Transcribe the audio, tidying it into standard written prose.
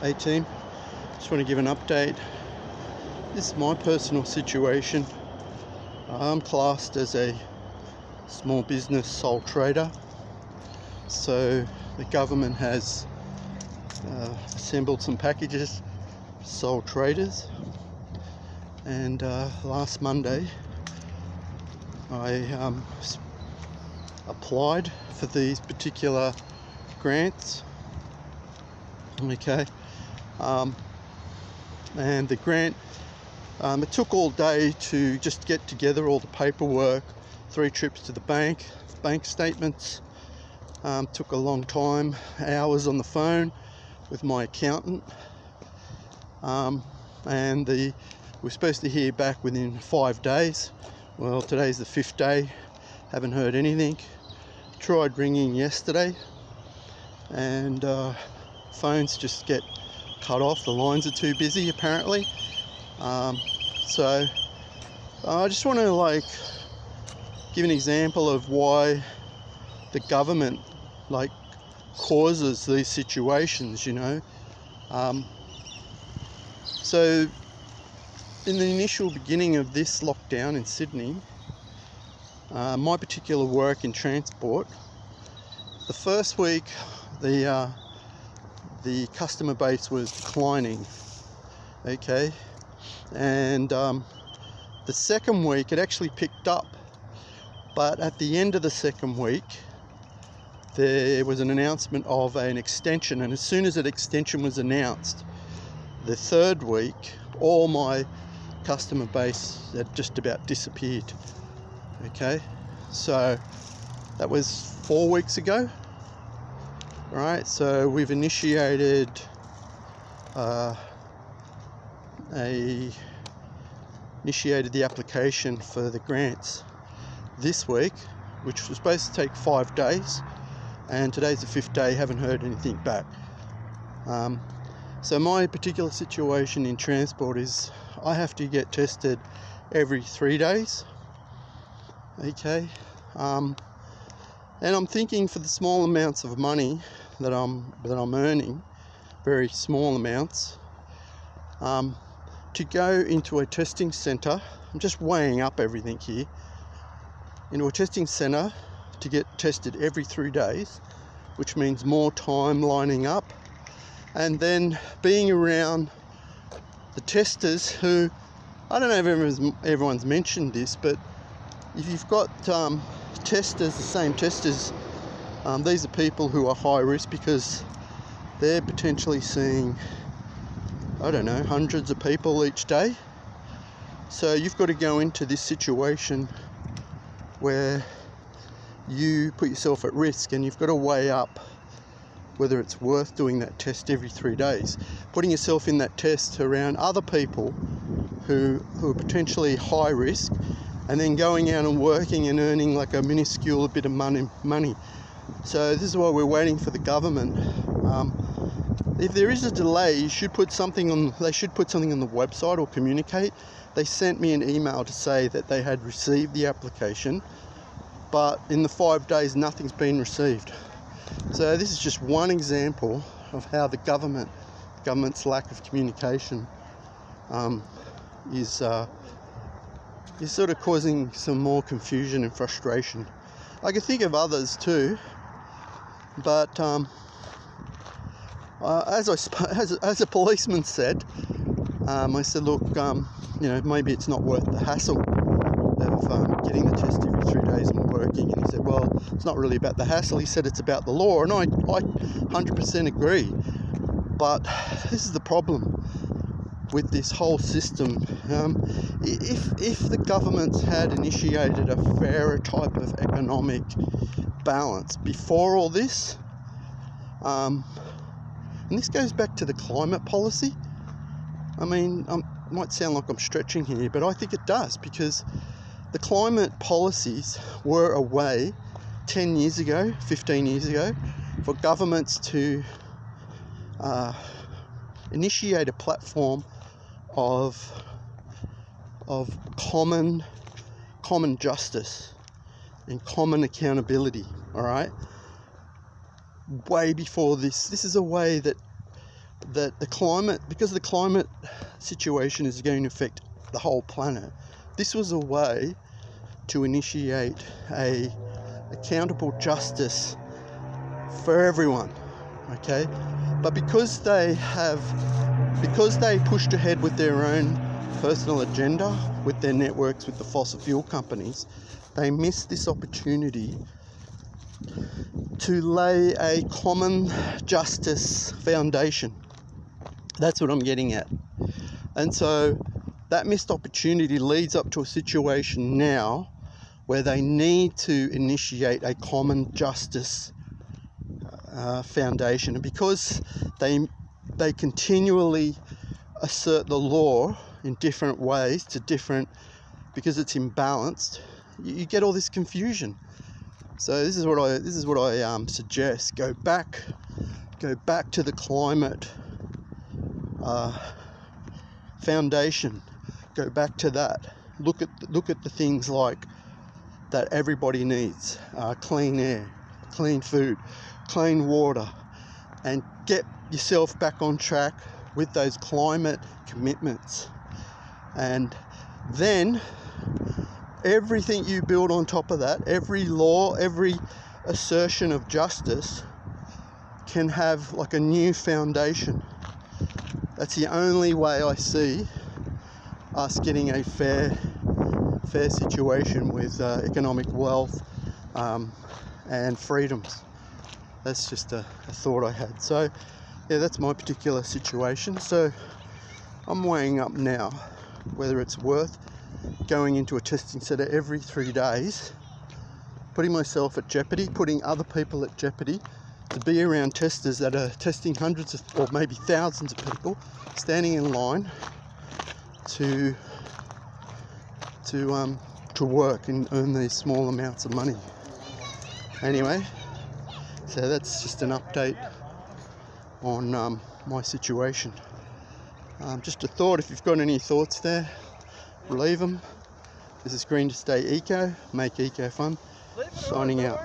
Hey team, just want to give an update. This is my personal situation. I'm classed as a small business sole trader. So the government has assembled some packages for sole traders, and last Monday I applied for these particular grants. Okay. And the grant, it took all day to just get together all the paperwork, 3 trips to the bank statements, took a long time, hours on the phone with my accountant, and we're supposed to hear back within 5 days. Well, today's the 5th day, haven't heard anything. Tried ringing yesterday, and phones just get cut off. The lines are too busy apparently. So I just want to give an example of why the government causes these situations, So in the initial beginning of this lockdown in Sydney, my particular work in transport, the first week the customer base was declining, okay, and the second week it actually picked up, but at the end of the second week there was an announcement of an extension, and as soon as that extension was announced, the third week all my customer base had just about disappeared. Okay, so that was 4 weeks ago. Right, so we've initiated the application for the grants this week, which was supposed to take 5 days, and today's the 5th day, haven't heard anything back. So my particular situation in transport is I have to get tested every 3 days. Okay, and I'm thinking for the small amounts of money that I'm earning, very small amounts, to go into a testing centre. I'm just weighing up everything here. Into a testing centre to get tested every 3 days, which means more time lining up, and then being around the testers who, I don't know if everyone's mentioned this, but if you've got testers, the same testers, these are people who are high risk because they're potentially seeing, I don't know, hundreds of people each day. So you've got to go into this situation where you put yourself at risk, and you've got to weigh up whether it's worth doing that test every 3 days, putting yourself in that test around other people who are potentially high risk, and then going out and working and earning a minuscule bit of money. So this is why we're waiting for the government. If there is a delay, they should put something on the website or communicate. They sent me an email to say that they had received the application, but in the 5 days nothing's been received. So this is just one example of how the government's lack of communication is sort of causing some more confusion and frustration. I can think of others too, but as a policeman said, I said, look, maybe it's not worth the hassle of getting the test every 3 days and working. And he said, well, it's not really about the hassle. He said it's about the law, and I 100% agree. But this is the problem with this whole system. If the governments had initiated a fairer type of economic balance before all this, and this goes back to the climate policy. I mean, might sound like I'm stretching here, but I think it does, because the climate policies were a way 10 years ago, 15 years ago, for governments to initiate a platform of common justice and common accountability. All right, way before this is a way that that the climate, because the climate situation is going to affect the whole planet, this was a way to initiate a accountable justice for everyone, okay? But because they pushed ahead with their own personal agenda, with their networks with the fossil fuel companies, they missed this opportunity to lay a common justice foundation. That's what I'm getting at. And so that missed opportunity leads up to a situation now where they need to initiate a common justice foundation. And because they continually assert the law in different ways to different, because it's imbalanced, you get all this confusion. So this is what I suggest. Go back to the climate foundation. Go back to that. Look at the things like that everybody needs: clean air, clean food, clean water, and get yourself back on track with those climate commitments. And then everything you build on top of that, every law, every assertion of justice, can have like a new foundation. That's the only way I see us getting a fair situation with economic wealth and freedoms. That's just a thought I had. So yeah, that's my particular situation. So I'm weighing up now whether it's worth going into a testing centre every 3 days, putting myself at jeopardy, putting other people at jeopardy, to be around testers that are testing hundreds of, or maybe thousands of people, standing in line to work and earn these small amounts of money. Anyway, so that's just an update on my situation. Just a thought. If you've got any thoughts there, leave them. This is Green to Stay Eco, make eco fun. Signing out.